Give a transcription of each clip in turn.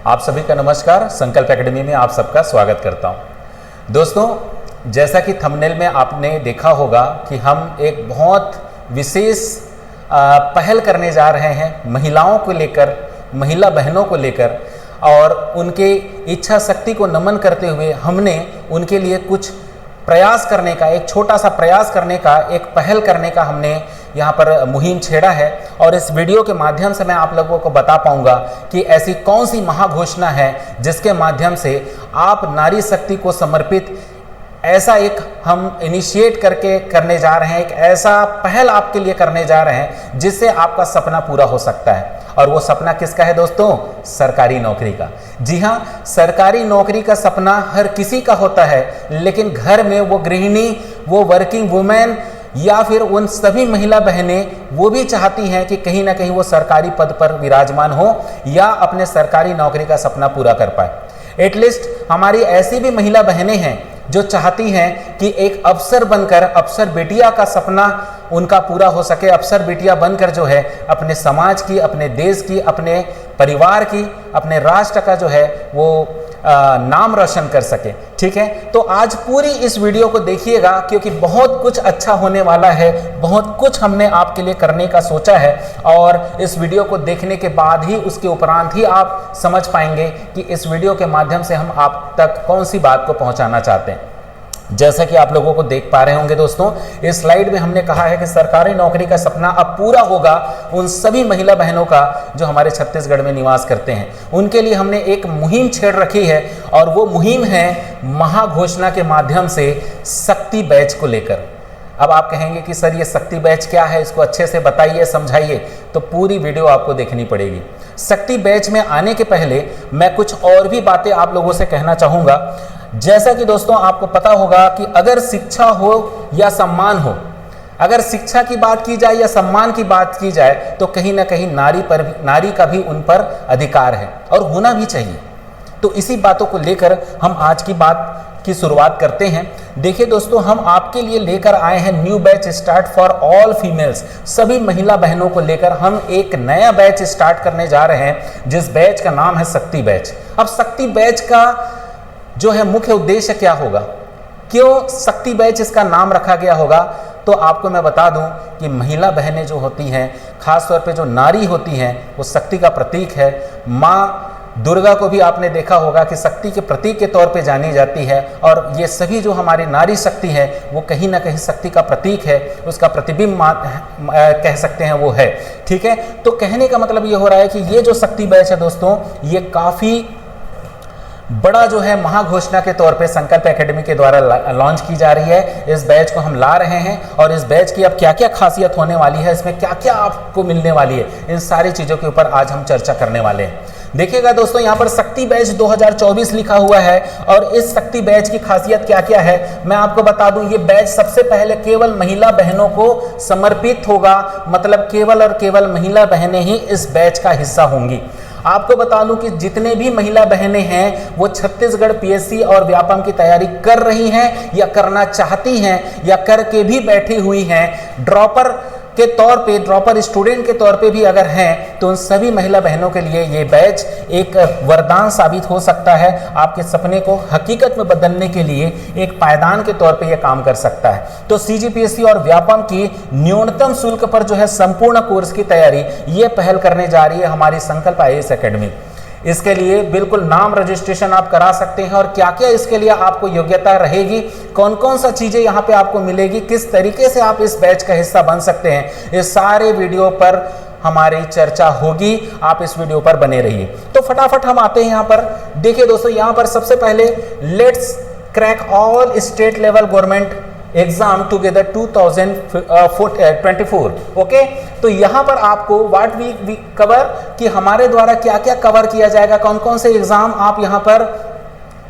आप सभी का नमस्कार। संकल्प एकेडमी में आप सबका स्वागत करता हूं। दोस्तों, जैसा कि थंबनेल में आपने देखा होगा कि हम एक बहुत विशेष पहल करने जा रहे हैं महिलाओं को लेकर, महिला बहनों को लेकर, और उनके इच्छा शक्ति को नमन करते हुए हमने उनके लिए कुछ प्रयास करने का, एक छोटा सा प्रयास करने का, एक पहल करने का हमने यहाँ पर मुहिम छेड़ा है। और इस वीडियो के माध्यम से मैं आप लोगों को बता पाऊंगा कि ऐसी कौन सी महाघोषणा है जिसके माध्यम से आप नारी शक्ति को समर्पित ऐसा एक हम इनिशिएट करने जा रहे हैं, एक ऐसा पहल आपके लिए करने जा रहे हैं जिससे आपका सपना पूरा हो सकता है। और वो सपना किसका है दोस्तों? सरकारी नौकरी का। जी हाँ, सरकारी नौकरी का सपना हर किसी का होता है, लेकिन घर में वो गृहिणी, वो वर्किंग वुमेन या फिर उन सभी महिला बहनें वो भी चाहती हैं कि कहीं ना कहीं वो सरकारी पद पर विराजमान हो या अपने सरकारी नौकरी का सपना पूरा कर पाए। एटलीस्ट हमारी ऐसी भी महिला बहनें हैं जो चाहती हैं कि एक अफसर बनकर, अफसर बेटिया का सपना उनका पूरा हो सके, अफसर बेटिया बनकर जो है अपने समाज की, अपने देश की, अपने परिवार की, अपने राष्ट्र का जो है वो नाम रोशन कर सके। ठीक है, तो आज पूरी इस वीडियो को देखिएगा क्योंकि बहुत कुछ अच्छा होने वाला है, बहुत कुछ हमने आपके लिए करने का सोचा है। और इस वीडियो को देखने के बाद ही, उसके उपरांत ही आप समझ पाएंगे कि इस वीडियो के माध्यम से हम आप तक कौन सी बात को पहुंचाना चाहते हैं। जैसा कि आप लोगों को देख पा रहे होंगे दोस्तों, इस स्लाइड में हमने कहा है कि सरकारी नौकरी का सपना अब पूरा होगा उन सभी महिला बहनों का जो हमारे छत्तीसगढ़ में निवास करते हैं। उनके लिए हमने एक मुहिम छेड़ रखी है और वो मुहिम है महाघोषणा के माध्यम से शक्ति बैच को लेकर। अब आप कहेंगे कि सर ये शक्ति बैच क्या है, इसको अच्छे से बताइए, समझाइए। तो पूरी वीडियो आपको देखनी पड़ेगी। शक्ति बैच में आने के पहले मैं कुछ और भी बातें आप लोगों से कहना चाहूँगा। जैसा कि दोस्तों आपको पता होगा कि अगर शिक्षा हो या सम्मान हो, अगर शिक्षा की बात की जाए या सम्मान की बात की जाए तो कहीं ना कहीं नारी का भी उन पर अधिकार है और होना भी चाहिए। तो इसी बातों को लेकर हम आज की बात की शुरुआत करते हैं। देखिए दोस्तों, हम आपके लिए लेकर आए हैं new batch start for all females. सभी महिला बहनों को लेकर हम एक नया बैच स्टार्ट करने जा रहे हैं जिस बैच का नाम है शक्ति बैच। अब शक्ति बैच का जो है मुख्य उद्देश्य क्या होगा, क्यों शक्ति बैच इसका नाम रखा गया होगा, तो आपको मैं बता दूं कि महिला बहनें जो होती हैं, खासतौर पे जो नारी होती हैं, वो शक्ति का प्रतीक है। माँ दुर्गा को भी आपने देखा होगा कि शक्ति के प्रतीक के तौर पे जानी जाती है, और ये सभी जो हमारी नारी शक्ति है वो कहीं ना कहीं शक्ति का प्रतीक है, उसका प्रतिबिंब कह सकते हैं वो है। ठीक है, तो कहने का मतलब ये हो रहा है कि ये जो शक्ति बैच है दोस्तों, ये काफ़ी बड़ा जो है महाघोषणा के तौर पे संकल्प एकेडमी के द्वारा लॉन्च की जा रही है। इस बैच को हम ला रहे हैं और इस बैच की अब क्या क्या खासियत होने वाली है, इसमें क्या क्या आपको मिलने वाली है, इन सारी चीज़ों के ऊपर आज हम चर्चा करने वाले हैं। देखिएगा दोस्तों, यहाँ पर शक्ति बैच 2024 लिखा हुआ है और इस शक्ति बैच की खासियत क्या क्या है मैं आपको बता दूं। ये बैच सबसे पहले केवल महिला बहनों को समर्पित होगा, मतलब केवल और केवल महिला बहनें ही इस बैच का हिस्सा होंगी। आपको बता दूं कि जितने भी महिला बहनें हैं वो छत्तीसगढ़ पीएससी और व्यापम की तैयारी कर रही हैं या करना चाहती हैं या करके भी बैठी हुई हैं, ड्रॉपर के तौर पे, ड्रॉपर स्टूडेंट के तौर पे भी अगर हैं, तो उन सभी महिला बहनों के लिए ये बैच एक वरदान साबित हो सकता है। आपके सपने को हकीकत में बदलने के लिए एक पायदान के तौर पे ये काम कर सकता है। तो सीजीपीएससी और व्यापम की न्यूनतम शुल्क पर जो है संपूर्ण कोर्स की तैयारी ये पहल करने जा रही है हमारी संकल्प आईएएस एकेडमी। इसके लिए बिल्कुल नाम रजिस्ट्रेशन आप करा सकते हैं और क्या क्या इसके लिए आपको योग्यता रहेगी, कौन कौन सा चीज़ें यहाँ पे आपको मिलेगी, किस तरीके से आप इस बैच का हिस्सा बन सकते हैं, इस सारे वीडियो पर हमारी चर्चा होगी। आप इस वीडियो पर बने रहिए। तो फटाफट हम आते हैं यहाँ पर। देखिए दोस्तों, यहाँ पर सबसे पहले let's crack all state level government exam together 2024। Okay, तो यहाँ पर आपको व्हाट वी कवर, कि हमारे द्वारा क्या क्या कवर किया जाएगा, कौन कौन से एग्जाम आप यहाँ पर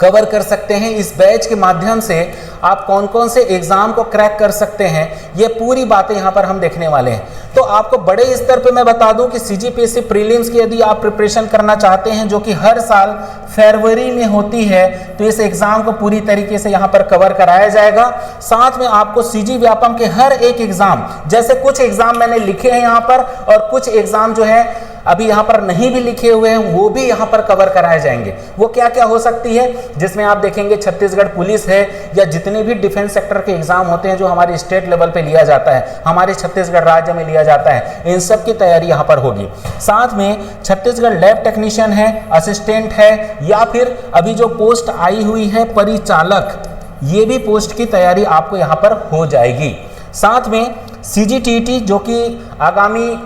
कवर कर सकते हैं। इस बैच के माध्यम से आप कौन कौन से एग्जाम को क्रैक कर सकते हैं, ये पूरी बातें यहाँ पर हम देखने वाले हैं। तो आपको बड़े स्तर पे मैं बता दूं कि सीजीपीएससी प्रीलिम्स की यदि आप प्रिपरेशन करना चाहते हैं, जो कि हर साल फरवरी में होती है, तो इस एग्जाम को पूरी तरीके से यहाँ पर कवर कराया जाएगा। साथ में आपको सीजी व्यापम के हर एक एग्जाम, जैसे कुछ एग्जाम मैंने लिखे हैं यहाँ पर और कुछ एग्जाम जो है अभी यहाँ पर नहीं भी लिखे हुए हैं वो भी यहाँ पर कवर कराए जाएंगे। वो क्या क्या हो सकती है, जिसमें आप देखेंगे छत्तीसगढ़ पुलिस है, या जितने भी डिफेंस सेक्टर के एग्जाम होते हैं जो हमारे स्टेट लेवल पे लिया जाता है, हमारे छत्तीसगढ़ राज्य में लिया जाता है, इन सब की तैयारी यहाँ पर होगी। साथ में छत्तीसगढ़ लैब टेक्नीशियन है, असिस्टेंट है, या फिर अभी जो पोस्ट आई हुई है परिचालक, ये भी पोस्ट की तैयारी आपको यहाँ पर हो जाएगी। साथ में CGTT जो कि आगामी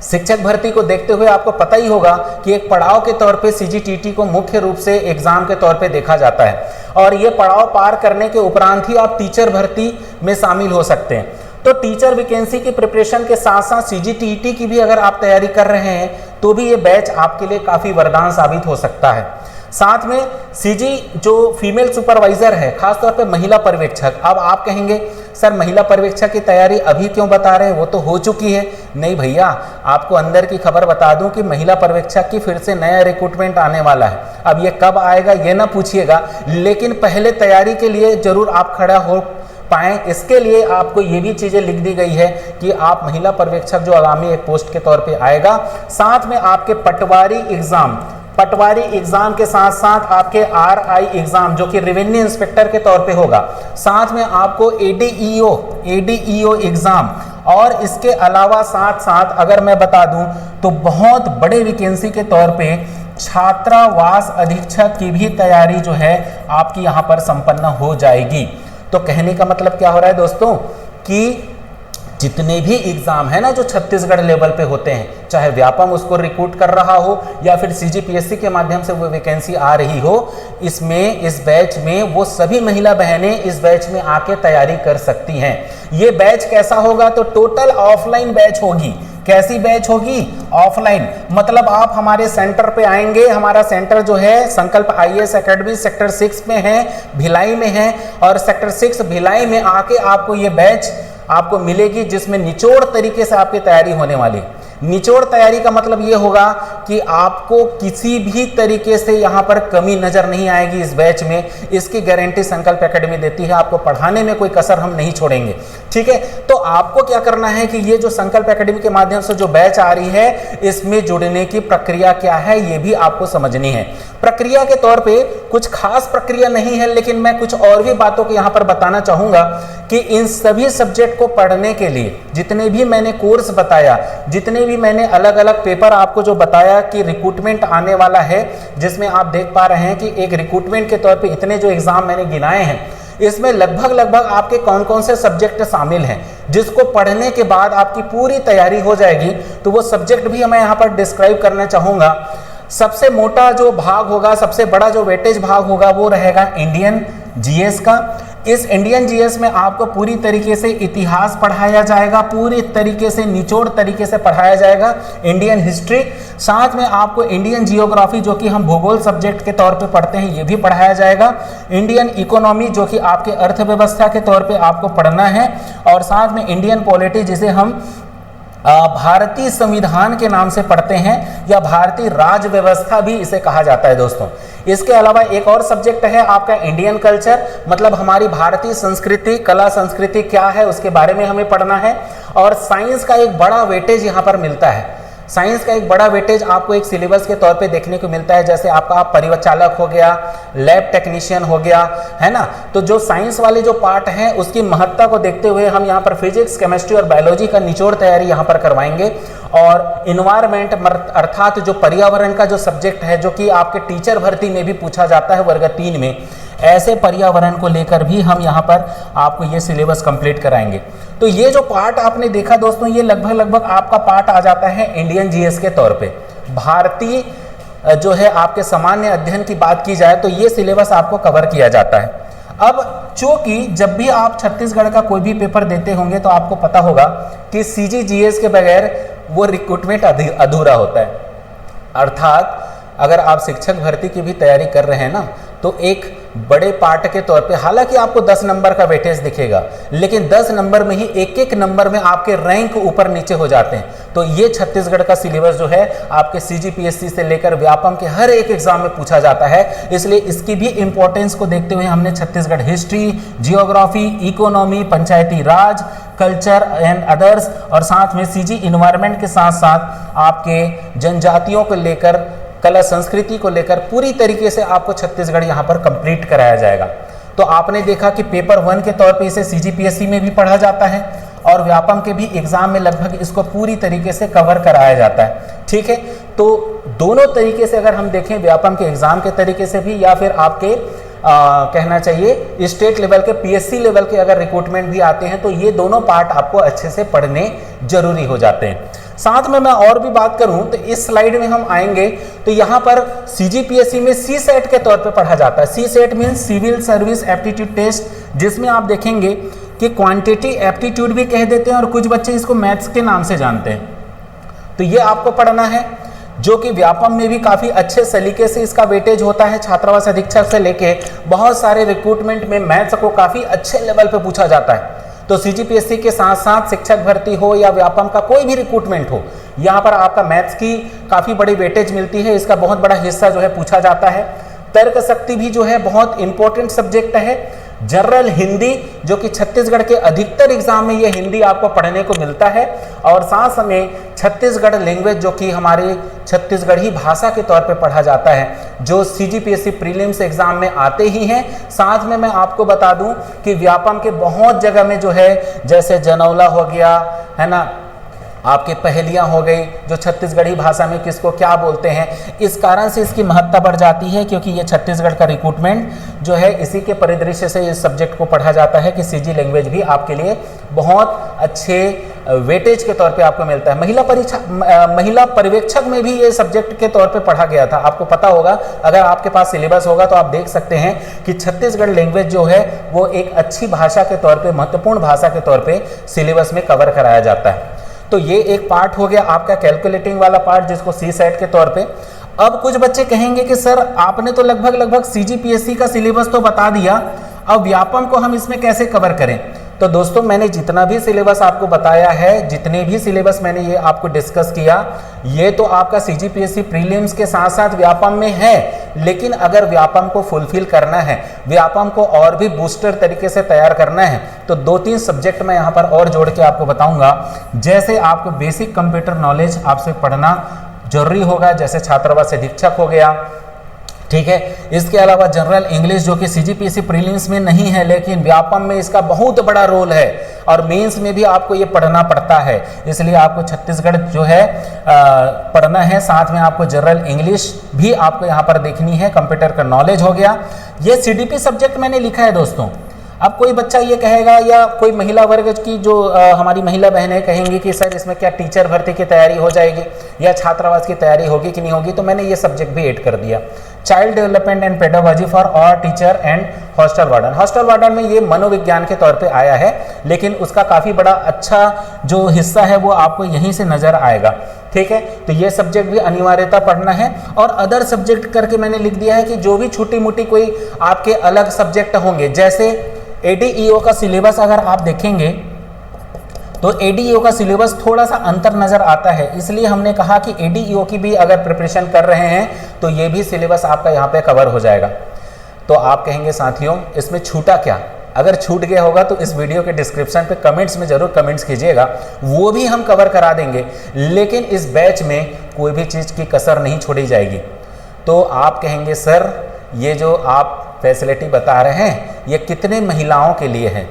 शिक्षक भर्ती को देखते हुए आपको पता ही होगा कि एक पड़ाव के तौर पे CGTT को मुख्य रूप से एग्जाम के तौर पे देखा जाता है, और ये पड़ाव पार करने के उपरांत ही आप टीचर भर्ती में शामिल हो सकते हैं। तो टीचर वैकेंसी की प्रिपरेशन के साथ साथ CGTT की भी अगर आप तैयारी कर रहे हैं तो भी ये बैच आपके लिए काफ़ी वरदान साबित हो सकता है। साथ में CG जो फीमेल सुपरवाइजर है, खासतौर पे महिला पर्यवेक्षक। अब आप कहेंगे सर महिला पर्यवेक्षक की तैयारी अभी क्यों बता रहे हैं, वो तो हो चुकी है। नहीं भैया, आपको अंदर की खबर बता दूं कि महिला पर्यवेक्षक की फिर से नया रिक्रूटमेंट आने वाला है। अब ये कब आएगा ये ना पूछिएगा, लेकिन पहले तैयारी के लिए जरूर आप खड़ा हो पाएं, इसके लिए आपको ये भी चीज़ें लिख दी गई है कि आप महिला पर्यवेक्षक जो आगामी एक पोस्ट के तौर पे आएगा, साथ में आपके पटवारी एग्जाम के साथ साथ आपके RI एग्जाम जो कि रेवेन्यू इंस्पेक्टर के तौर पे होगा, साथ में आपको ADEO एग्जाम, और इसके अलावा साथ साथ अगर मैं बता दूं तो बहुत बड़े वैकेंसी के तौर पे छात्रावास अधीक्षक की भी तैयारी जो है आपकी यहाँ पर संपन्न हो जाएगी। तो कहने का मतलब क्या हो रहा है दोस्तों कि जितने भी एग्जाम है ना जो छत्तीसगढ़ लेवल पे होते हैं, चाहे व्यापम उसको रिक्रूट कर रहा हो या फिर CGPSC के माध्यम से वो वैकेंसी आ रही हो, इसमें इस बैच में वो सभी महिला बहनें इस बैच में आके तैयारी कर सकती हैं। ये बैच कैसा होगा, तो टोटल ऑफलाइन बैच होगी। कैसी बैच होगी? ऑफलाइन, मतलब आप हमारे सेंटर पे आएंगे। हमारा सेंटर जो है संकल्प IAS एकेडमी सेक्टर 6 में है, भिलाई में है, और सेक्टर 6 भिलाई में आके आपको ये बैच आपको मिलेगी जिसमें निचोड़ तरीके से आपकी तैयारी होने वाली। निचोड़ तैयारी का मतलब ये होगा कि आपको किसी भी तरीके से यहाँ पर कमी नजर नहीं आएगी इस बैच में। इसकी गारंटी संकल्प एकेडमी देती है, आपको पढ़ाने में कोई कसर हम नहीं छोड़ेंगे। ठीक है, तो आपको क्या करना है कि ये जो संकल्प एकेडमी के माध्यम से जो बैच आ रही है, इसमें जुड़ने की प्रक्रिया क्या है ये भी आपको समझनी है। प्रक्रिया के तौर पे कुछ खास प्रक्रिया नहीं है, लेकिन मैं कुछ और भी बातों को यहाँ पर बताना चाहूँगा कि इन सभी सब्जेक्ट को पढ़ने के लिए जितने भी मैंने कोर्स बताया, जितने भी मैंने अलग अलग पेपर आपको जो बताया कि रिक्रूटमेंट आने वाला है, जिसमें आप देख पा रहे हैं कि एक रिक्रूटमेंट के तौर पे इतने जो एग्जाम मैंने गिनाए हैं, इसमें लगभग आपके कौन कौन से सब्जेक्ट शामिल हैं, जिसको पढ़ने के बाद आपकी पूरी तैयारी हो जाएगी। तो वो सब्जेक्ट भी मैं यहाँ पर डिस्क्राइब करना चाहूँगा। सबसे मोटा जो भाग होगा, सबसे बड़ा जो वेटेज भाग होगा, वो रहेगा इंडियन GS का। इस इंडियन GS में आपको पूरी तरीके से इतिहास पढ़ाया जाएगा, पूरी तरीके से निचोड़ तरीके से पढ़ाया जाएगा। इंडियन हिस्ट्री, साथ में आपको इंडियन जियोग्राफी जो कि हम भूगोल सब्जेक्ट के तौर पे पढ़ते हैं, ये भी पढ़ाया जाएगा। इंडियन इकोनॉमी जो कि आपके अर्थव्यवस्था के तौर पे आपको पढ़ना है, और साथ में इंडियन पॉलिटी जिसे हम भारतीय संविधान के नाम से पढ़ते हैं, या भारतीय राज व्यवस्था भी इसे कहा जाता है दोस्तों। इसके अलावा एक और सब्जेक्ट है आपका इंडियन कल्चर, मतलब हमारी भारतीय संस्कृति, कला संस्कृति क्या है उसके बारे में हमें पढ़ना है। और साइंस का एक बड़ा वेटेज यहाँ पर मिलता है। साइंस का एक बड़ा वेटेज आपको एक सिलेबस के तौर पे देखने को मिलता है, जैसे आपका परिचालक हो गया, लैब टेक्नीशियन हो गया, है ना। तो जो साइंस वाले जो पार्ट हैं उसकी महत्ता को देखते हुए हम यहाँ पर फिजिक्स, केमिस्ट्री और बायोलॉजी का निचोड़ तैयारी यहाँ पर करवाएंगे। और इन्वायरमेंट अर्थात जो पर्यावरण का जो सब्जेक्ट है, जो कि आपके टीचर भर्ती में भी पूछा जाता है वर्ग 3 में, ऐसे पर्यावरण को लेकर भी हम यहाँ पर आपको ये सिलेबस कंप्लीट कराएंगे। तो ये जो पार्ट आपने देखा दोस्तों, ये लगभग आपका पार्ट आ जाता है इंडियन GS के तौर पे। भारतीय जो है आपके सामान्य अध्ययन की बात की जाए तो ये सिलेबस आपको कवर किया जाता है। अब चूंकि जब भी आप छत्तीसगढ़ का कोई भी पेपर देते होंगे तो आपको पता होगा कि CGGS के बगैर वो रिक्रूटमेंट अधूरा होता है। अर्थात अगर आप शिक्षक भर्ती की भी तैयारी कर रहे हैं ना, तो एक बड़े पार्ट के तौर पे, हालांकि आपको 10 नंबर का वेटेज दिखेगा, लेकिन 10 नंबर में ही एक नंबर में आपके रैंक ऊपर नीचे हो जाते हैं। तो ये छत्तीसगढ़ का सिलेबस जो है आपके CGPSC से लेकर व्यापम के हर एक एग्जाम में पूछा जाता है। इसलिए इसकी भी इंपॉर्टेंस को देखते हुए हमने Chhattisgarh history, geography, economy, Panchayati Raj, culture and others, और साथ में सीजी इन्वायरमेंट के साथ साथ आपके जनजातियों को लेकर, कला संस्कृति को लेकर पूरी तरीके से आपको छत्तीसगढ़ यहाँ पर कंप्लीट कराया जाएगा। तो आपने देखा कि पेपर 1 के तौर पे इसे सीजीपीएससी में भी पढ़ा जाता है और व्यापम के भी एग्जाम में लगभग इसको पूरी तरीके से कवर कराया जाता है। ठीक है, तो दोनों तरीके से अगर हम देखें, व्यापम के एग्जाम के तरीके से भी या फिर आपके कहना चाहिए स्टेट लेवल के पीएससी लेवल के अगर रिक्रूटमेंट भी आते हैं, तो ये दोनों पार्ट आपको अच्छे से पढ़ने जरूरी हो जाते हैं। साथ में मैं और भी बात करूं तो इस स्लाइड में हम आएंगे तो यहाँ पर सीजीपीएससी में सी सेट के तौर पे पढ़ा जाता है। CSAT means civil service aptitude test, जिसमें आप देखेंगे कि क्वांटिटी एप्टीट्यूड भी कह देते हैं और कुछ बच्चे इसको मैथ्स के नाम से जानते हैं। तो ये आपको पढ़ना है, जो कि व्यापम में भी काफ़ी अच्छे सलीके से इसका वेटेज होता है। छात्रावास अधीक्षक से लेके बहुत सारे रिक्रूटमेंट में मैथ्स को काफ़ी अच्छे लेवल पे पूछा जाता है। तो सीजीपीएससी के साथ साथ शिक्षक भर्ती हो या व्यापम का कोई भी रिक्रूटमेंट हो, यहाँ पर आपका मैथ्स की काफ़ी बड़ी वेटेज मिलती है, इसका बहुत बड़ा हिस्सा जो है पूछा जाता है। तर्क शक्ति भी जो है बहुत इंपॉर्टेंट सब्जेक्ट है। जनरल हिंदी, जो कि छत्तीसगढ़ के अधिकतर एग्जाम में ये हिंदी आपको पढ़ने को मिलता है, और साथ में छत्तीसगढ़ लैंग्वेज, जो कि हमारी छत्तीसगढ़ी भाषा के तौर पे पढ़ा जाता है, जो सीजीपीएससी प्रीलिम्स एग्जाम में आते ही हैं। साथ में मैं आपको बता दूं कि व्यापम के बहुत जगह में जो है, जैसे जनौला हो गया है ना, आपके पहेलियां हो गई, जो छत्तीसगढ़ी भाषा में किसको क्या बोलते हैं, इस कारण से इसकी महत्ता बढ़ जाती है, क्योंकि ये छत्तीसगढ़ का रिक्रूटमेंट जो है इसी के परिदृश्य से इस सब्जेक्ट को पढ़ा जाता है कि सीजी लैंग्वेज भी आपके लिए बहुत अच्छे वेटेज के तौर पे आपको मिलता है। महिला पर्यवेक्षक में भी ये सब्जेक्ट के तौर पे पढ़ा गया था। आपको पता होगा, अगर आपके पास सिलेबस होगा तो आप देख सकते हैं कि छत्तीसगढ़ लैंग्वेज जो है वो एक अच्छी भाषा के तौर पे, महत्वपूर्ण भाषा के तौर पे सिलेबस में कवर कराया जाता है। तो ये एक पार्ट हो गया आपका कैलकुलेटिंग वाला पार्ट, जिसको सी सेट के तौर पे। अब कुछ बच्चे कहेंगे कि सर आपने तो लगभग सीजीपीएससी का सिलेबस तो बता दिया, अब व्यापम को हम इसमें कैसे कवर करें। तो दोस्तों, मैंने जितना भी सिलेबस आपको बताया है, जितने भी सिलेबस मैंने ये आपको डिस्कस किया, ये तो आपका सीजीपीएससी प्रीलिम्स के साथ साथ व्यापम में है। लेकिन अगर व्यापम को फुलफिल करना है, व्यापम को और भी बूस्टर तरीके से तैयार करना है, तो 2-3 सब्जेक्ट मैं यहाँ पर और जोड़ के आपको बताऊंगा। जैसे आपको बेसिक कंप्यूटर नॉलेज आपसे पढ़ना जरूरी होगा, जैसे छात्रावास अधीक्षक हो गया, ठीक है। इसके अलावा जनरल इंग्लिश, जो कि सीजीपीएससी प्रीलिम्स में नहीं है, लेकिन व्यापम में इसका बहुत बड़ा रोल है और मेंस में भी आपको ये पढ़ना पड़ता है, इसलिए आपको छत्तीसगढ़ जो है पढ़ना है। साथ में आपको जनरल इंग्लिश भी आपको यहाँ पर देखनी है। कंप्यूटर का नॉलेज हो गया, ये सीडीपी सब्जेक्ट मैंने लिखा है दोस्तों। अब कोई बच्चा ये कहेगा, या कोई महिला वर्ग की जो हमारी महिला बहनें कहेंगी कि सर इसमें क्या टीचर भर्ती की तैयारी हो जाएगी या छात्रावास की तैयारी होगी कि नहीं होगी, तो मैंने ये सब्जेक्ट भी ऐड कर दिया। Child development and pedagogy for all teacher and hostel warden. Hostel warden में ये मनोविज्ञान के तौर पे आया है, लेकिन उसका काफ़ी बड़ा अच्छा जो हिस्सा है वो आपको यहीं से नज़र आएगा, ठीक है। तो ये सब्जेक्ट भी अनिवार्यता पढ़ना है। और अदर सब्जेक्ट करके मैंने लिख दिया है कि जो भी छोटी मोटी कोई आपके अलग सब्जेक्ट होंगे, जैसे एडीईओ का सिलेबस अगर आप देखेंगे तो एडीईओ का सिलेबस थोड़ा सा अंतर नज़र आता है, इसलिए हमने कहा कि एडीईओ की भी अगर प्रिपरेशन कर रहे हैं तो ये भी सिलेबस आपका यहाँ पे कवर हो जाएगा। तो आप कहेंगे साथियों इसमें छूटा क्या? अगर छूट गया होगा तो इस वीडियो के डिस्क्रिप्शन पे कमेंट्स में जरूर कमेंट्स कीजिएगा, वो भी हम कवर करा देंगे। लेकिन इस बैच में कोई भी चीज़ की कसर नहीं छोड़ी जाएगी। तो आप कहेंगे सर ये जो आप फैसिलिटी बता रहे हैं ये कितने महिलाओं के लिए है,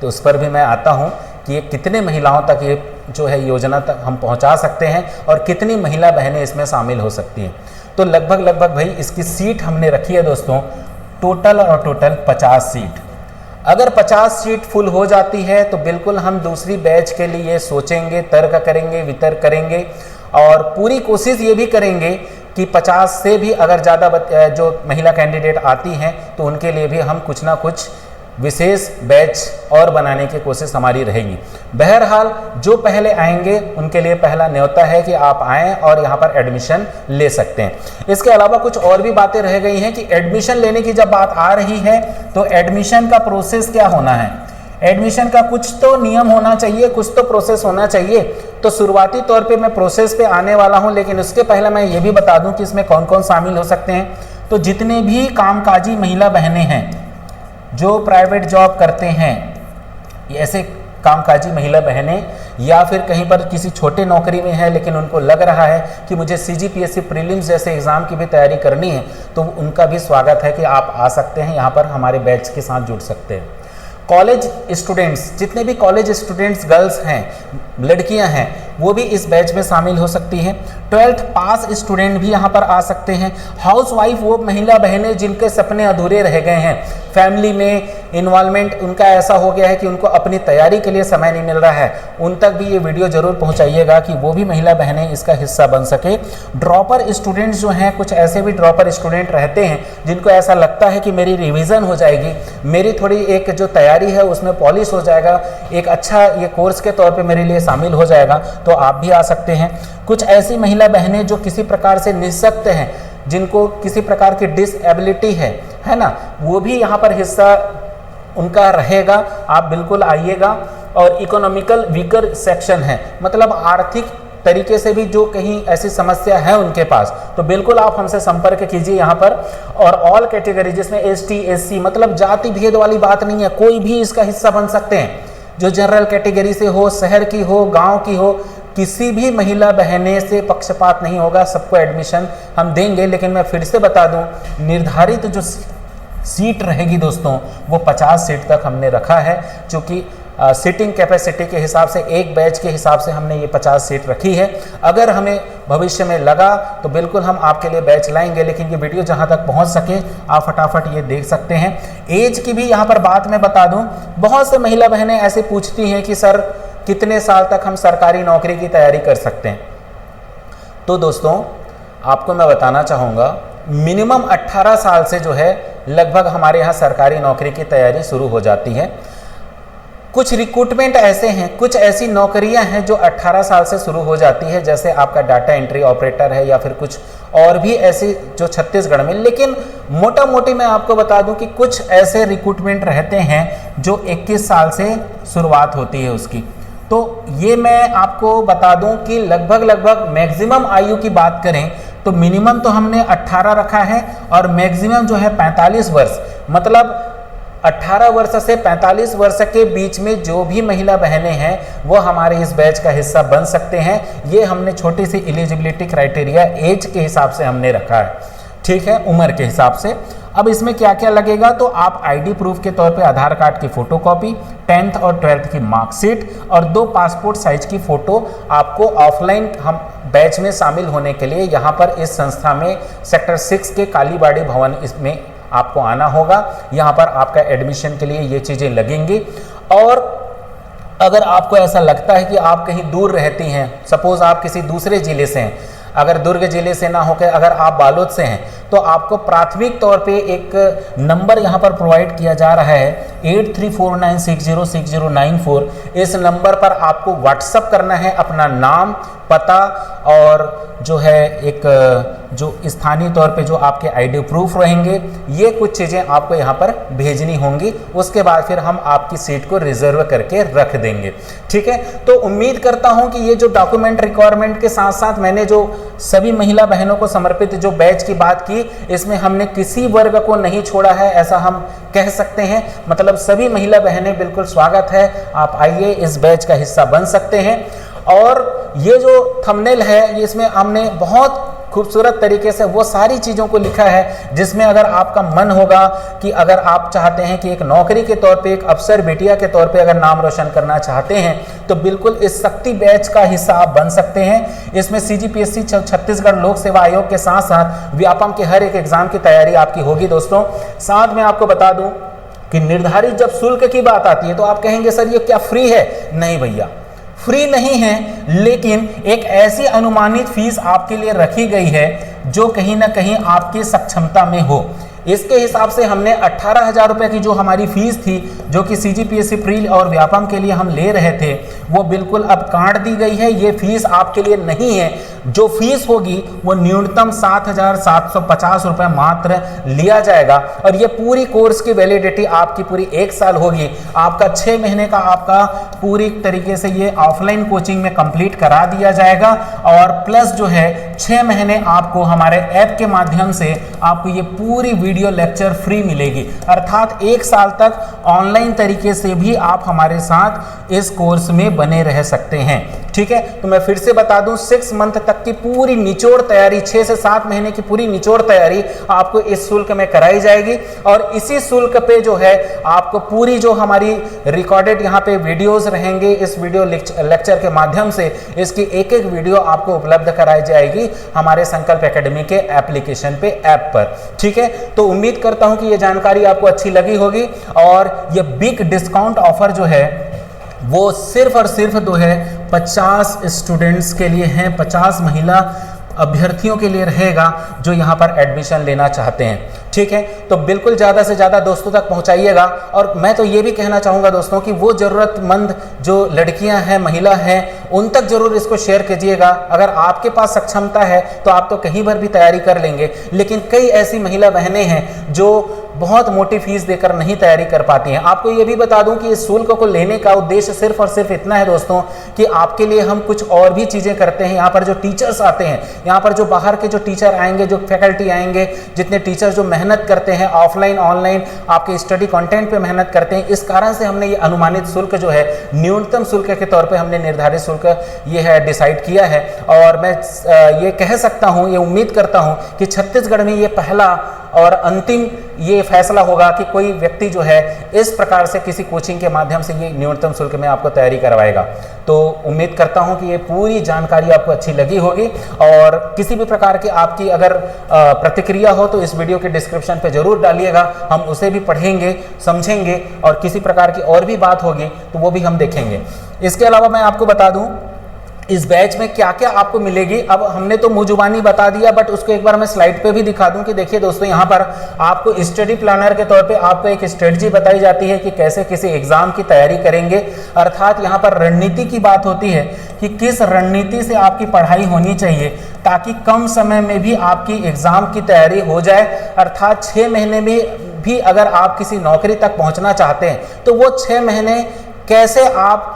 तो उस पर भी मैं आता हूँ कि ये कितने महिलाओं तक ये जो है योजना तक हम पहुँचा सकते हैं और कितनी महिला बहनें इसमें शामिल हो सकती हैं। तो लगभग भाई इसकी सीट हमने रखी है दोस्तों, टोटल 50 सीट। अगर 50 सीट फुल हो जाती है तो बिल्कुल हम दूसरी बैच के लिए सोचेंगे, तर्क करेंगे, वितर्क करेंगे और पूरी कोशिश ये भी करेंगे कि 50 से भी अगर ज़्यादा जो महिला कैंडिडेट आती हैं तो उनके लिए भी हम कुछ ना कुछ विशेष बैच और बनाने की कोशिश हमारी रहेगी। बहरहाल जो पहले आएंगे उनके लिए पहला न्योता है कि आप आएँ और यहाँ पर एडमिशन ले सकते हैं। इसके अलावा कुछ और भी बातें रह गई हैं कि एडमिशन लेने की जब बात आ रही है तो एडमिशन का प्रोसेस क्या होना है। एडमिशन का कुछ तो नियम होना चाहिए, कुछ तो प्रोसेस होना चाहिए। तो शुरुआती तौर पे मैं प्रोसेस पे आने वाला हूं, लेकिन उसके पहले मैं ये भी बता दूं कि इसमें कौन कौन शामिल हो सकते हैं। तो जितने भी कामकाजी महिला बहनें हैं जो प्राइवेट जॉब करते हैं, ऐसे कामकाजी महिला बहनें या फिर कहीं पर किसी छोटे नौकरी में है लेकिन उनको लग रहा है कि मुझे CGPSC प्रीलिम्स जैसे एग्ज़ाम की भी तैयारी करनी है, तो उनका भी स्वागत है कि आप आ सकते हैं यहाँ पर, हमारे बैच के साथ जुड़ सकते हैं। कॉलेज स्टूडेंट्स, जितने भी कॉलेज स्टूडेंट्स गर्ल्स हैं, लड़कियां हैं, वो भी इस बैच में शामिल हो सकती हैं। 12th पास स्टूडेंट भी यहाँ पर आ सकते हैं। हाउसवाइफ, वो महिला बहनें जिनके सपने अधूरे रह गए हैं, फैमिली में इन्वॉल्वमेंट उनका ऐसा हो गया है कि उनको अपनी तैयारी के लिए समय नहीं मिल रहा है, उन तक भी ये वीडियो जरूर पहुँचाइएगा कि वो भी महिला बहनें इसका हिस्सा बन सके। ड्रॉपर स्टूडेंट्स जो हैं, कुछ ऐसे भी ड्रॉपर स्टूडेंट रहते हैं जिनको ऐसा लगता है कि मेरी रिविज़न हो जाएगी, मेरी थोड़ी एक जो तैयारी है उसमें पॉलिश हो जाएगा, एक अच्छा ये कोर्स के तौर पे मेरे लिए शामिल हो जाएगा, तो आप भी आ सकते हैं। कुछ ऐसी महिला बहनें जो किसी प्रकार से निःशक्त हैं, जिनको किसी प्रकार की डिसएबिलिटी है ना, वो भी यहाँ पर हिस्सा उनका रहेगा, आप बिल्कुल आइएगा। और इकोनॉमिकल वीकर सेक्शन है, मतलब आर्थिक तरीके से भी जो कहीं ऐसी समस्या है उनके पास, तो बिल्कुल आप हमसे संपर्क कीजिए यहाँ पर। और ऑल कैटेगरी, जिसमें ST SC, मतलब जाति भेद वाली बात नहीं है, कोई भी इसका हिस्सा बन सकते हैं, जो जनरल कैटेगरी से हो, शहर की हो, गांव की हो, किसी भी महिला बहने से पक्षपात नहीं होगा, सबको एडमिशन हम देंगे। लेकिन मैं फिर से बता दूं, निर्धारित जो सीट रहेगी दोस्तों, वो 50 सीट तक हमने रखा है, क्योंकि सीटिंग कैपेसिटी के हिसाब से, एक बैच के हिसाब से हमने ये 50 सीट रखी है। अगर हमें भविष्य में लगा तो बिल्कुल हम आपके लिए बैच लाएंगे, लेकिन ये वीडियो जहाँ तक पहुँच सके आप फटाफट ये देख सकते हैं। एज की भी यहाँ पर बात मैं बता दूँ, बहुत से महिला बहनें ऐसे पूछती हैं कि सर कितने साल तक हम सरकारी नौकरी की तैयारी कर सकते हैं। तो दोस्तों आपको मैं बताना चाहूँगा, मिनिमम 18 साल से जो है लगभग हमारे यहाँ सरकारी नौकरी की तैयारी शुरू हो जाती है। कुछ रिक्रूटमेंट ऐसे हैं, कुछ ऐसी नौकरियां हैं जो 18 साल से शुरू हो जाती है, जैसे आपका डाटा एंट्री ऑपरेटर है या फिर कुछ और भी ऐसी जो छत्तीसगढ़ में। लेकिन मोटा मोटी मैं आपको बता दूं कि कुछ ऐसे रिक्रूटमेंट रहते हैं जो 21 साल से शुरुआत होती है उसकी। तो ये मैं आपको बता दूं कि लगभग मैक्सिमम आयु की बात करें तो मिनिमम तो हमने 18 रखा है और मैक्सिमम जो है 45 वर्ष, मतलब 18 वर्ष से 45 वर्ष के बीच में जो भी महिला बहनें हैं वो हमारे इस बैच का हिस्सा बन सकते हैं। ये हमने छोटी सी एलिजिबिलिटी क्राइटेरिया एज के हिसाब से हमने रखा है, ठीक है, उम्र के हिसाब से। अब इसमें क्या क्या लगेगा, तो आप ID प्रूफ के तौर पे आधार कार्ड की फोटोकॉपी, 10th और 12th की मार्कशीट और 2 पासपोर्ट साइज की फ़ोटो आपको ऑफलाइन हम बैच में शामिल होने के लिए यहाँ पर इस संस्था में सेक्टर 6 के कालीबाड़ी भवन इसमें आपको आना होगा। यहाँ पर आपका एडमिशन के लिए ये चीज़ें लगेंगी। और अगर आपको ऐसा लगता है कि आप कहीं दूर रहती हैं, सपोज़ आप किसी दूसरे ज़िले से हैं, अगर दुर्ग जिले से ना होकर अगर आप बालोद से हैं, तो आपको प्राथमिक तौर पे एक नंबर यहाँ पर प्रोवाइड किया जा रहा है 8349606094। इस नंबर पर आपको व्हाट्सअप करना है अपना नाम, पता और जो है एक जो स्थानीय तौर पे जो आपके ID प्रूफ रहेंगे, ये कुछ चीज़ें आपको यहाँ पर भेजनी होंगी। उसके बाद फिर हम आपकी सीट को रिजर्व करके रख देंगे, ठीक है। तो उम्मीद करता हूँ कि ये जो डॉक्यूमेंट रिक्वायरमेंट के साथ साथ मैंने जो सभी महिला बहनों को समर्पित जो बैच की बात की, इसमें हमने किसी वर्ग को नहीं छोड़ा है, ऐसा हम कह सकते हैं। मतलब सभी महिला बहनें बिल्कुल स्वागत है, आप आइए इस बैच का हिस्सा बन सकते हैं। और ये जो थंबनेल है, इसमें हमने बहुत खूबसूरत तरीके से वो सारी चीज़ों को लिखा है जिसमें अगर आपका मन होगा कि अगर आप चाहते हैं कि एक नौकरी के तौर पे, एक अफसर बेटिया के तौर पे अगर नाम रोशन करना चाहते हैं, तो बिल्कुल इस शक्ति बैच का हिस्सा आप बन सकते हैं। इसमें CGPSC छत्तीसगढ़ लोक सेवा आयोग के साथ साथ व्यापम के हर एक एग्जाम की तैयारी आपकी होगी दोस्तों। साथ में आपको बता दूं कि निर्धारित जब शुल्क की बात आती है तो आप कहेंगे सर ये क्या फ्री है? नहीं भैया, फ्री नहीं है, लेकिन एक ऐसी अनुमानित फीस आपके लिए रखी गई है जो कहीं ना कहीं आपकी सक्षमता में हो। इसके हिसाब से हमने 18,000 रुपये की जो हमारी फीस थी, जो कि CGPSC प्री और व्यापम के लिए हम ले रहे थे, वो बिल्कुल अब काट दी गई है। ये फीस आपके लिए नहीं है। जो फीस होगी वो न्यूनतम 7,750 रुपये मात्र लिया जाएगा और ये पूरी कोर्स की वैलिडिटी आपकी पूरी 1 साल होगी। आपका 6 महीने का आपका पूरी तरीके से ये ऑफलाइन कोचिंग में कंप्लीट करा दिया जाएगा और प्लस जो है 6 महीने आपको हमारे ऐप के माध्यम से आपको ये पूरी वीडियो लेक्चर फ्री मिलेगी, अर्थात 1 साल तक ऑनलाइन तरीके से भी आप हमारे साथ इस कोर्स में बने रह सकते हैं। ठीक है, तो मैं फिर से बता दूं, 6 मंथ तक की पूरी निचोड़ तैयारी, 6 से 7 महीने की पूरी निचोड़ तैयारी आपको इस शुल्क में कराई जाएगी। और इसी शुल्क पे जो है आपको पूरी जो हमारी रिकॉर्डेड यहाँ पे वीडियोस रहेंगे, इस वीडियो लेक्चर के माध्यम से इसकी एक एक वीडियो आपको उपलब्ध कराई जाएगी हमारे संकल्प एकेडमी के एप्लीकेशन पे, ऐप पर। ठीक है, तो उम्मीद करता हूं कि ये जानकारी आपको अच्छी लगी होगी। और ये बिग डिस्काउंट ऑफर जो है वो सिर्फ और सिर्फ 50 स्टूडेंट्स के लिए हैं, 50 महिला अभ्यर्थियों के लिए रहेगा जो यहाँ पर एडमिशन लेना चाहते हैं। ठीक है, तो बिल्कुल ज़्यादा से ज़्यादा दोस्तों तक पहुँचाइएगा। और मैं तो ये भी कहना चाहूँगा दोस्तों कि वो ज़रूरतमंद जो लड़कियाँ हैं, महिला हैं, उन तक जरूर इसको शेयर कीजिएगा। अगर आपके पास सक्षमता है तो आप तो कहीं पर भी तैयारी कर लेंगे, लेकिन कई ऐसी महिला बहनें हैं जो बहुत मोटी फीस देकर नहीं तैयारी कर पाती हैं। आपको ये भी बता दूं कि इस शुल्क को लेने का उद्देश्य सिर्फ और सिर्फ इतना है दोस्तों कि आपके लिए हम कुछ और भी चीज़ें करते हैं। यहाँ पर जो टीचर्स आते हैं, यहाँ पर जो बाहर के जो टीचर आएंगे, जो फैकल्टी आएंगे, जितने टीचर जो मेहनत करते हैं ऑफलाइन ऑनलाइन आपके स्टडी कंटेंट पे मेहनत करते हैं, इस कारण से हमने ये अनुमानित शुल्क जो है न्यूनतम शुल्क के तौर पे हमने निर्धारित शुल्क ये है डिसाइड किया है। और मैं ये कह सकता हूँ, ये उम्मीद करता हूँ कि छत्तीसगढ़ में ये पहला और अंतिम ये फैसला होगा कि कोई व्यक्ति जो है इस प्रकार से किसी कोचिंग के माध्यम से ये न्यूनतम शुल्क में आपको तैयारी करवाएगा। तो उम्मीद करता हूं कि ये पूरी जानकारी आपको अच्छी लगी होगी। और किसी भी प्रकार की आपकी अगर प्रतिक्रिया हो तो इस वीडियो के डिस्क्रिप्शन पे जरूर डालिएगा, हम उसे भी पढ़ेंगे, समझेंगे, और किसी प्रकार की और भी बात होगी तो वो भी हम देखेंगे। इसके अलावा मैं आपको बता दूं इस बैच में क्या क्या आपको मिलेगी। अब हमने तो मुंह जुबानी बता दिया, बट उसको एक बार मैं स्लाइड पे भी दिखा दूं कि देखिए दोस्तों, यहाँ पर आपको स्टडी प्लानर के तौर पे आपको एक स्ट्रेटजी बताई जाती है कि कैसे किसी एग्जाम की तैयारी करेंगे। अर्थात यहाँ पर रणनीति की बात होती है कि किस रणनीति से आपकी पढ़ाई होनी चाहिए ताकि कम समय में भी आपकी एग्जाम की तैयारी हो जाए। अर्थात 6 महीने में भी अगर आप किसी नौकरी तक पहुँचना चाहते हैं तो वो 6 महीने कैसे आप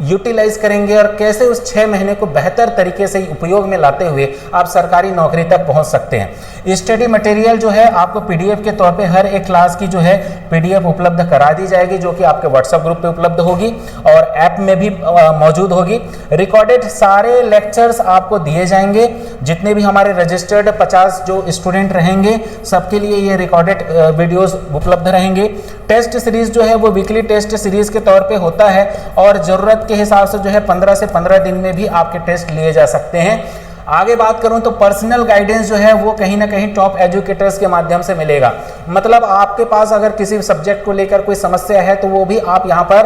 यूटिलाइज करेंगे और कैसे उस 6 महीने को बेहतर तरीके से उपयोग में लाते हुए आप सरकारी नौकरी तक पहुंच सकते हैं। स्टडी मटेरियल जो है आपको पीडीएफ के तौर पे हर एक क्लास की जो है पीडीएफ उपलब्ध करा दी जाएगी, जो कि आपके व्हाट्सएप ग्रुप पे उपलब्ध होगी और ऐप में भी मौजूद होगी। रिकॉर्डेड सारे लेक्चर्स आपको दिए जाएंगे, जितने भी हमारे रजिस्टर्ड 50 जो स्टूडेंट रहेंगे सबके लिए ये रिकॉर्डेड वीडियोस उपलब्ध रहेंगे। टेस्ट सीरीज जो है वो वीकली टेस्ट सीरीज के तौर पे होता है और जरूरत के हिसाब से जो है 15 से 15 दिन में भी आपके टेस्ट लिए जा सकते हैं। आगे बात करूं तो पर्सनल गाइडेंस जो है वो कहीं ना कहीं टॉप एजुकेटर्स के माध्यम से मिलेगा। मतलब आपके पास अगर किसी सब्जेक्ट को लेकर कोई समस्या है तो वो भी आप यहाँ पर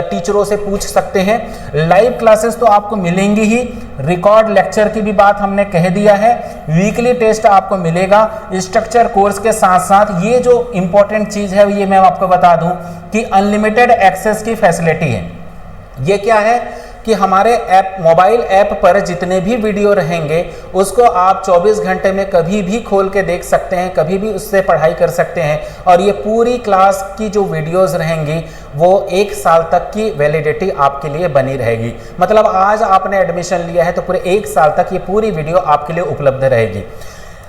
टीचरों से पूछ सकते हैं। लाइव क्लासेस तो आपको मिलेंगी ही, रिकॉर्ड लेक्चर की भी बात हमने कह दिया है, वीकली टेस्ट आपको मिलेगा स्ट्रक्चर कोर्स के साथ साथ। ये जो इंपॉर्टेंट चीज़ है ये मैं आपको बता दूं कि अनलिमिटेड एक्सेस की फैसिलिटी है। ये क्या है कि हमारे ऐप, मोबाइल ऐप पर जितने भी वीडियो रहेंगे उसको आप 24 घंटे में कभी भी खोल के देख सकते हैं, कभी भी उससे पढ़ाई कर सकते हैं। और ये पूरी क्लास की जो वीडियोस रहेंगी वो 1 साल तक की वैलिडिटी आपके लिए बनी रहेगी। मतलब आज आपने एडमिशन लिया है तो पूरे 1 साल तक ये पूरी वीडियो आपके लिए उपलब्ध रहेगी।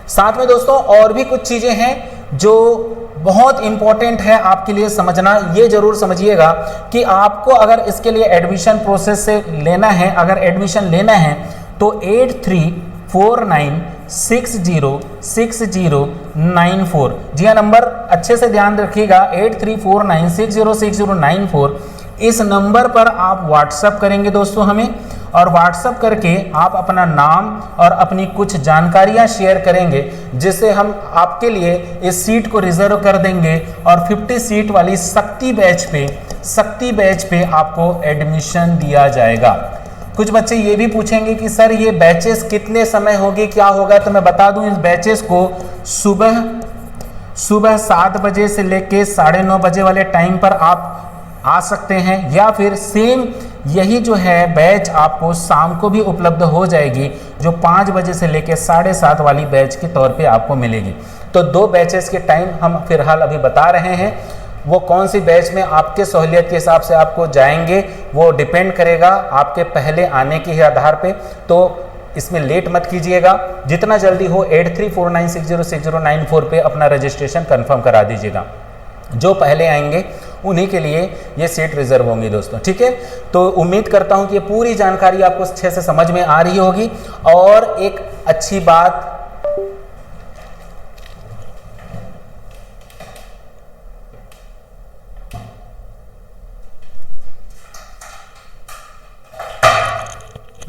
साथ में दोस्तों और भी कुछ चीज़ें हैं जो बहुत इंपॉर्टेंट है आपके लिए समझना। ये जरूर समझिएगा कि आपको अगर इसके लिए एडमिशन प्रोसेस से लेना है, अगर एडमिशन लेना है तो 8349606094, जी हाँ नंबर अच्छे से ध्यान रखिएगा, 8349606094। इस नंबर पर आप व्हाट्सअप करेंगे दोस्तों हमें, और व्हाट्सअप करके आप अपना नाम और अपनी कुछ जानकारियां शेयर करेंगे, जिससे हम आपके लिए इस सीट को रिजर्व कर देंगे और 50 सीट वाली शक्ति बैच पे आपको एडमिशन दिया जाएगा। कुछ बच्चे ये भी पूछेंगे कि सर ये बैचेस कितने समय होगी, क्या होगा, तो मैं बता दूं इस बैचेस को सुबह 7 बजे से लेके 9:30 बजे वाले टाइम पर आप आ सकते हैं, या फिर सेम यही जो है बैच आपको शाम को भी उपलब्ध हो जाएगी, जो 5 बजे से लेकर 7:30 वाली बैच के तौर पे आपको मिलेगी। तो 2 बैचेस के टाइम हम फिलहाल अभी बता रहे हैं। वो कौन सी बैच में आपके सहूलियत के हिसाब से आपको जाएंगे वो डिपेंड करेगा आपके पहले आने के ही आधार पे। तो इसमें लेट मत कीजिएगा, जितना जल्दी हो 8349606094 पे अपना रजिस्ट्रेशन कंफर्म करा दीजिएगा। जो पहले आएंगे उन्हीं के लिए ये सीट रिजर्व होंगी दोस्तों, ठीक है। तो उम्मीद करता हूं कि ये पूरी जानकारी आपको अच्छे से समझ में आ रही होगी। और एक अच्छी बात,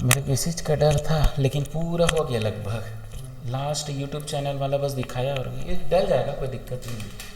मेरे किसी चीज का डर था लेकिन पूरा हो गया लगभग। लास्ट यूट्यूब चैनल वाला बस दिखाया और ये डल जाएगा, कोई दिक्कत नहीं है।